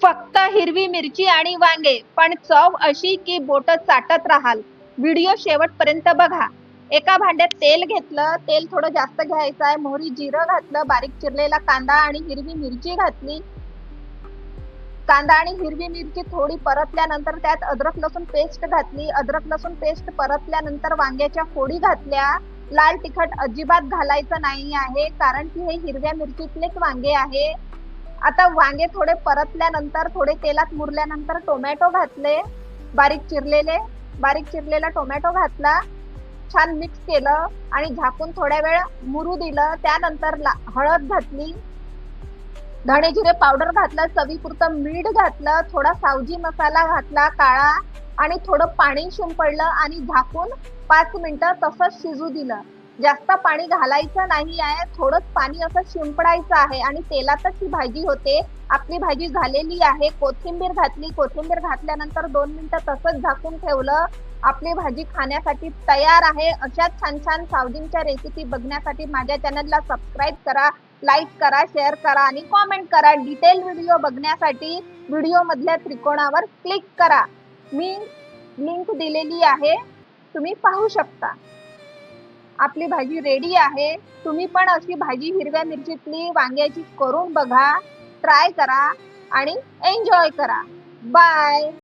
फक्त हिरवी मिरची आणि वांगे, पण चव अशी की बोट चाटत राहाल. व्हिडिओ शेवटपर्यंत बघा. एका भांड्यात तेल घेतलं. तेल थोडं जास्त घ्यायचं आहे. मोहरी, जिरं घातलं. बारीक चिरलेला कांदा आणि हिरवी मिरची घातली. कांदा आणि हिरवी मिरची थोडी परतल्यानंतर त्यात अद्रक लसूण पेस्ट घातली. अद्रक लसूण पेस्ट परतल्यानंतर वांग्याच्या फोडी घातल्या. लाल तिखट अजिबात घालायचं नाही आहे, कारण की हे हिरव्या मिरचीतलेच वांगे आहे. आता वांगे थोडे परतल्यानंतर, थोडे तेलात मुरल्यानंतर टोमॅटो घातले. बारीक चिरलेला टोमॅटो घातला. छान मिक्स केलं आणि झाकून थोड्या वेळ मुरू दिलं. त्यानंतर हळद घातली. धणे जिरे पावडर घातलं. चवीपुरतं मीठ घातलं. थोडा सावजी मसाला घातला काळा आणि थोडं पाणी शिंपडलं आणि झाकून 5 मिनिटं तसंच शिजू दिलं. जास्त पाणी घालायचं नाही आहे. थोडंच पाणी असं शिंपडायचं आहे आणि तेलातच ही भाजी होते. आपली भाजी झालेली आहे. कोथिंबीर घातली. कोथिंबीर घातल्यानंतर 2 मिनिटं तसंच झाकून ठेवलं. आपली भाजी खाण्यासाठी तयार आहे. अशाच छान छान सावजींच्या रेसिपी बघण्यासाठी माझ्या चॅनलला सबस्क्राईब करा, लाईक करा, शेअर करा आणि कॉमेंट करा. डिटेल व्हिडिओ बघण्यासाठी व्हिडिओ मधल्या त्रिकोणावर क्लिक करा. मी लिंक दिलेली आहे, तुम्ही पाहू शकता. आपली भाजी रेडी आहे. तुम्ही पण अशी भाजी हिरव्या मिरचीतली वांग्याची करून बघा, ट्राय करा आणि एन्जॉय करा. बाय.